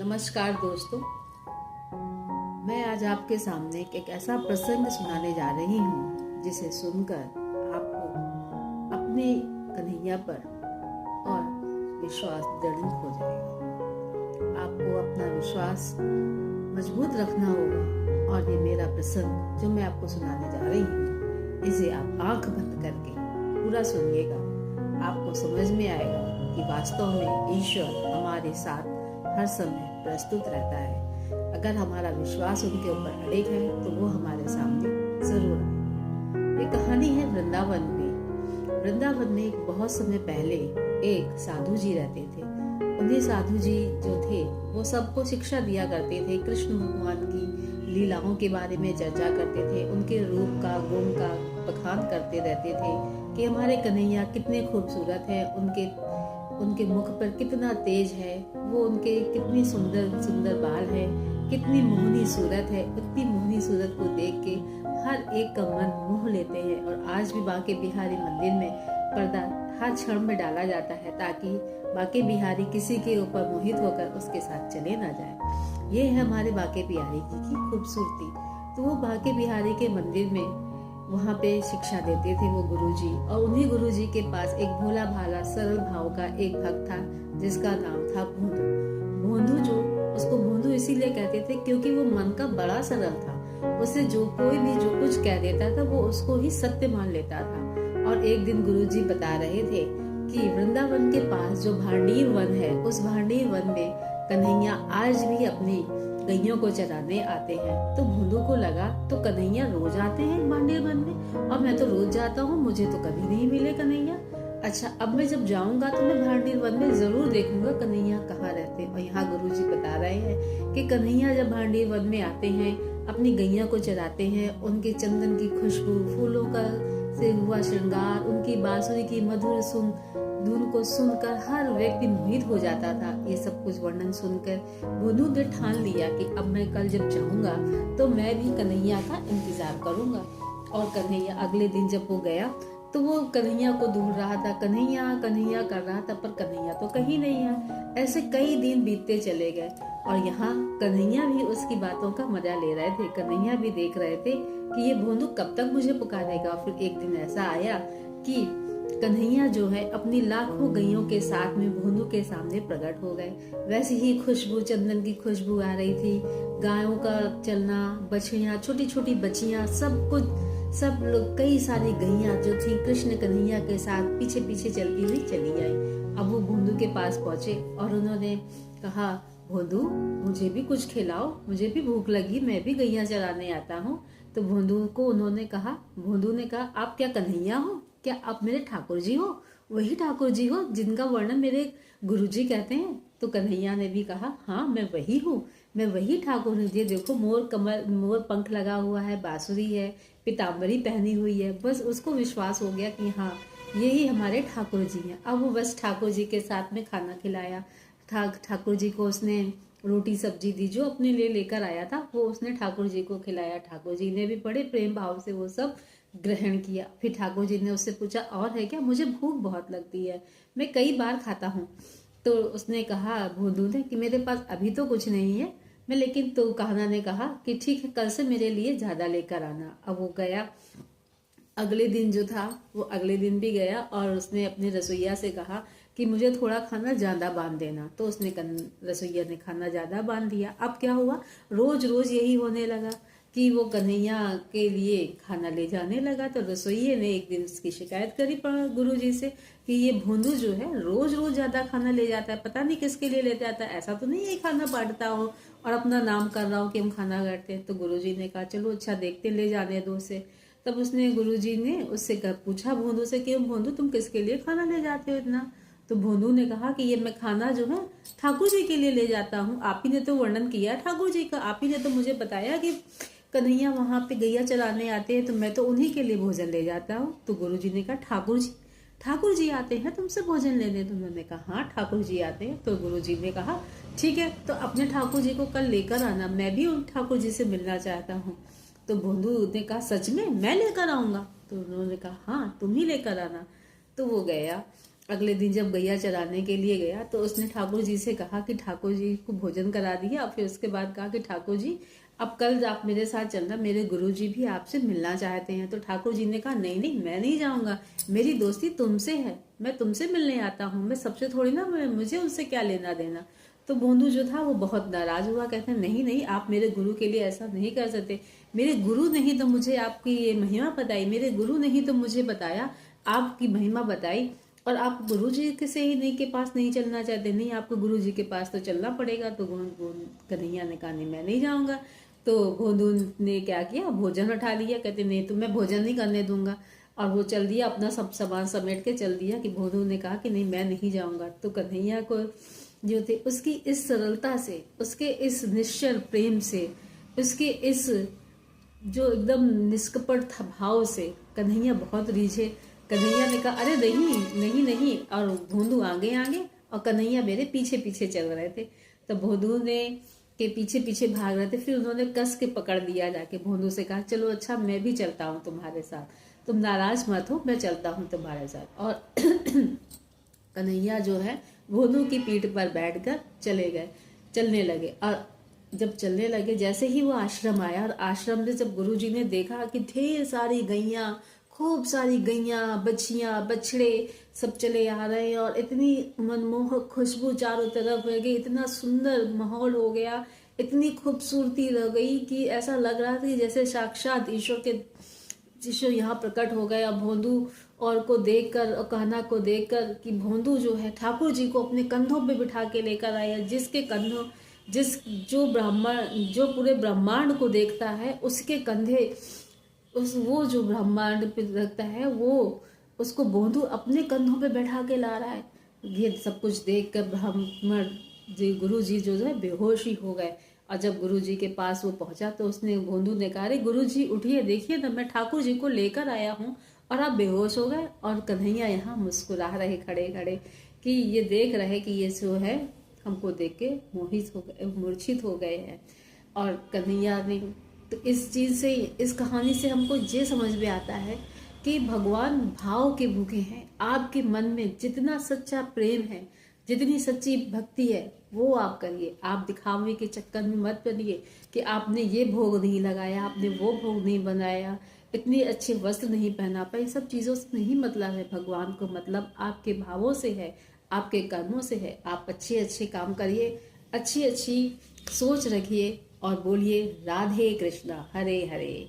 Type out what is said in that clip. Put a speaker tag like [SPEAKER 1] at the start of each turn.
[SPEAKER 1] नमस्कार दोस्तों, मैं आज आपके सामने एक ऐसा प्रसंग सुनाने जा रही हूँ जिसे सुनकर आपको अपने कन्हैया पर और विश्वास दृढ़ हो जाएगा। आपको अपना विश्वास मजबूत रखना होगा और ये मेरा प्रसंग जो मैं आपको सुनाने जा रही हूँ, इसे आप आंख बंद करके पूरा सुनिएगा। आपको समझ में आएगा कि वास्तव में ईश्वर हमारे साथ हर समय प्रस्तुत रहता है। अगर हमारा विश्वास उनके ऊपर अड़िग है तो वो हमारे सामने जरूर आए। ये कहानी है वृंदावन में। वृंदावन में बहुत समय पहले एक साधु जी रहते थे। उन्हें साधु जी जो थे वो सबको शिक्षा दिया करते थे। कृष्ण भगवान की लीलाओं के बारे में चर्चा करते थे। उनके रूप का गुण का बखान करते रहते थे कि हमारे कन्हैया कितने खूबसूरत हैं, उनके मुख पर कितना तेज है, वो उनके कितनी सुंदर सुंदर बाल है, कितनी मोहनी सूरत है। उतनी मोहनी सूरत को देख के हर एक का मन मोह लेते हैं। और आज भी बांके बिहारी मंदिर में पर्दा हर क्षण में डाला जाता है ताकि बांके बिहारी किसी के ऊपर मोहित होकर उसके साथ चले ना जाए। ये है हमारे बांके बिहारी की खूबसूरती। तो वो बांके बिहारी के मंदिर में वहाँ पे शिक्षा देते थे वो गुरुजी। और उन्हीं गुरुजी के पास एक भोला भाला सरल भाव का एक भक्त था जिसका नाम था भोंदू। भोंदू जो उसको भोंदू इसीलिए कहते थे क्योंकि वो मन का बड़ा सरल था। उसे जो कोई भी जो कुछ कह देता था वो उसको ही सत्य मान लेता था। और एक दिन गुरुजी बता रहे थे कि वृंदावन के पास जो भांडीर वन है, उस भांडीर वन में कन्हैया आज भी अपनी गैयों को चराने आते हैं। तो भोंदू को लगा तो कन्हैया रोज आते हैं भांडीर वन में, और मैं तो रोज जाता हूँ, मुझे तो कभी नहीं मिले कन्हैया। अच्छा, अब मैं जब जाऊंगा तो मैं भांडीर वन में जरूर देखूंगा कन्हैया कहाँ रहते हैं। और यहाँ गुरुजी बता रहे हैं कि कन्हैया जब भांडीर वन में आते हैं, अपनी गैया को चराते हैं, उनके चंदन की खुशबू, फूलों का से हुआ श्रृंगार, उनकी बांसुरी की मधुर धुन को सुनकर हर व्यक्ति मोहित हो जाता था। ये सब कुछ वर्णन सुनकर भोंदू ने ठान लिया कि अब मैं कल जब जाऊंगा तो मैं भी कन्हैया का इंतजार करूंगा। और कन्हैया अगले दिन जब वो गया तो वो कन्हैया को ढूंढ रहा था, कन्हैया कन्हैया कर रहा था, पर कन्हैया तो कहीं नहीं है। ऐसे कई दिन बीतते चले गए और यहाँ कन्हैया भी उसकी बातों का मजा ले रहे थे। कन्हैया भी देख रहे थे कि ये भोंदू कब तक मुझे पुकारेगा। फिर एक दिन ऐसा आया कि कन्हैया जो है अपनी लाखों गैयों के साथ में भोंदू के सामने प्रकट हो गए। वैसे ही खुशबू, चंदन की खुशबू आ रही थी, गायों का चलना, बछियां, छोटी छोटी बच्चियां, सब कुछ, सब लोग, कई सारी गैया जो थी कृष्ण कन्हैया के साथ पीछे पीछे चलती हुई चली आई। अब वो भोंदू के पास पहुंचे और उन्होंने कहा, भोंदू मुझे भी कुछ खिलाओ, मुझे भी भूख लगी, मैं भी गैया चराने आता हूँ। तो भोंदू को उन्होंने कहा, भोंदू ने कहा, आप क्या कन्हैया हो? क्या आप मेरे ठाकुर जी हो? वही ठाकुर जी हो जिनका वर्णन मेरे गुरुजी कहते हैं? तो कन्हैया ने भी कहा, हाँ मैं वही हूँ, मैं वही ठाकुर हूँ। ये देखो मोर पंख लगा हुआ है, बांसुरी है, पीताम्बरी पहनी हुई है। बस उसको विश्वास हो गया कि हाँ यही हमारे ठाकुर जी हैं। अब वो बस ठाकुर जी के साथ में खाना खिलाया। ठाकुर जी को उसने रोटी सब्जी दी, जो अपने लिए लेकर आया था वो उसने ठाकुर जी को खिलाया। ठाकुर जी ने भी बड़े प्रेम भाव से वो सब ग्रहण किया। फिर ठाकुर जी ने उससे पूछा, और है क्या? मुझे भूख बहुत लगती है, मैं कई बार खाता हूँ। तो उसने कहा, भोंदू ने, कि मेरे पास अभी तो कुछ नहीं है, मैं लेकिन, तो कान्हा ने कहा कि ठीक है, कल से मेरे लिए ज्यादा लेकर आना। अब वो गया। अगले दिन जो था वो अगले दिन भी गया और उसने अपने रसोइया से कहा कि मुझे थोड़ा खाना ज्यादा बांध देना। तो उसने रसोइया ने खाना ज्यादा बांध दिया। अब क्या हुआ, रोज रोज यही होने लगा कि वो कन्हैया के लिए खाना ले जाने लगा। तो रसोइये ने एक दिन उसकी शिकायत करी गुरुजी से कि ये भोंदू जो है रोज रोज ज्यादा खाना ले जाता है, पता नहीं किसके लिए ले जाता है, ऐसा तो नहीं है खाना बांटता हो और अपना नाम कर रहा हो कि हम खाना बांटते हैं। तो गुरुजी ने कहा, चलो अच्छा देखते, ले जाने दो उसे। तब उसने गुरुजी ने उससे पूछा भोंदू से कि भोंदू तुम किसके लिए खाना ले जाते हो इतना? तो भोंदू ने कहा कि ये मैं खाना जो है ठाकुर जी के लिए ले जाता हूँ। आप ही ने तो वर्णन किया ठाकुर जी का, आप ही ने तो मुझे बताया कि कन्हैया वहां पे गैया चराने आते हैं, तो मैं तो उन्हीं के लिए भोजन ले जाता हूँ। तो गुरुजी ने कहा, ठाकुर जी आते हैं तुमसे भोजन लेने? तो उन्होंने कहा, हाँ ठाकुर जी आते हैं। तो गुरुजी ने कहा, ठीक है, तो अपने ठाकुर जी को कल लेकर आना, मैं भी उन ठाकुर जी से मिलना चाहता हूँ। तो भोंदू ने कहा, सच में मैं लेकर आऊंगा? तो उन्होंने कहा, हाँ तुम ही लेकर आना। तो वो गया अगले दिन जब गैया चराने के लिए गया तो उसने ठाकुर जी से कहा कि ठाकुर जी को भोजन करा दिया, और फिर उसके बाद कहा कि ठाकुर जी अब कल आप मेरे साथ चलना, मेरे गुरु जी भी आपसे मिलना चाहते हैं। तो ठाकुर जी ने कहा नहीं नहीं, मैं नहीं जाऊंगा, मेरी दोस्ती तुमसे है, मैं तुमसे मिलने आता हूँ, मैं सबसे थोड़ी ना, मुझे उनसे क्या लेना देना। तो भोंदू जो था वो बहुत नाराज हुआ, कहते हैं नहीं नहीं, आप मेरे गुरु के लिए ऐसा नहीं कर सकते, मेरे गुरु ने ही तो मुझे आपकी ये महिमा बताई, मेरे गुरु ने ही तो मुझे बताया, आपकी महिमा बताई, और आप गुरु जी के से ही नहीं के पास नहीं चलना चाहते, नहीं आपको गुरु जी के पास तो चलना पड़ेगा। तो कन्हैया ने कहा नहीं मैं नहीं जाऊंगा। तो भोंदू ने क्या किया, भोजन उठा लिया, कहते नहीं तो मैं भोजन नहीं करने दूंगा, और वो चल दिया, अपना सब सामान समेट के चल दिया कि भोंदू ने कहा कि नहीं मैं नहीं जाऊंगा। तो कन्हैया को जो थे उसकी इस सरलता से, उसके इस निश्चल प्रेम से, उसके इस जो एकदम निष्कपट भाव से कन्हैया बहुत रीझे। कन्हैया ने कहा अरे नहीं नहीं नहीं, और भोंदू आगे आगे और कन्हैया मेरे पीछे पीछे चल रहे थे। तो भोंदू ने के पीछे पीछे भाग रहे थे, फिर उन्होंने कस के पकड़ लिया, जाके भोंदू से कहा चलो अच्छा मैं भी चलता हूँ तुम्हारे साथ, तुम नाराज मत हो, मैं चलता हूँ तुम्हारे साथ। और कन्हैया जो है भोंदू की पीठ पर बैठकर चलने लगे। और जब चलने लगे, जैसे ही वो आश्रम आया, और आश्रम में जब गुरुजी ने देखा कि ढेर सारी गैया, खूब सारी गैया, बछियां, बछड़े सब चले आ रहे हैं, और इतनी मनमोहक खुशबू चारों तरफ रह गई, इतना सुंदर माहौल हो गया, इतनी खूबसूरती रह गई कि ऐसा लग रहा था कि जैसे साक्षात ईश्वर यहाँ प्रकट हो गए। अब भोंदू और को देखकर और कहना को देखकर कि भोंदू जो है ठाकुर जी को अपने कंधों पे बिठा के लेकर आया, जिसके कंधों जो पूरे ब्रह्मांड को देखता है उसके कंधे, वो जो ब्रह्मांड पे रखता है वो उसको भोंदू अपने कंधों पे बैठा के ला रहा है। ये सब कुछ देख कर ब्राह्मण जी गुरु जी जो है बेहोश ही हो गए। और जब गुरु जी के पास वो पहुंचा तो उसने भोंदू ने कहा अरे गुरु जी उठिए, देखिए ना मैं ठाकुर जी को लेकर आया हूँ और आप बेहोश हो गए। और कन्हैया यहाँ मुस्कुरा रहे खड़े खड़े कि ये देख रहे कि ये जो है हमको देख के मोहित हो गए, मूर्छित हो गए हैं। और कन्हैया ने तो इस चीज से, इस कहानी से हमको ये समझ में आता है कि भगवान भाव के भूखे हैं। आपके मन में जितना सच्चा प्रेम है, जितनी सच्ची भक्ति है वो आप करिए, आप दिखावे के चक्कर में मत पड़िए कि आपने ये भोग नहीं लगाया, आपने वो भोग नहीं बनाया, इतने अच्छे वस्त्र नहीं पहना पाए, सब चीज़ों से नहीं मतलब है भगवान को, मतलब आपके भावों से है, आपके कर्मों से है। आप अच्छे अच्छे काम करिए, अच्छी अच्छी सोच रखिए और बोलिए राधे कृष्णा हरे हरे।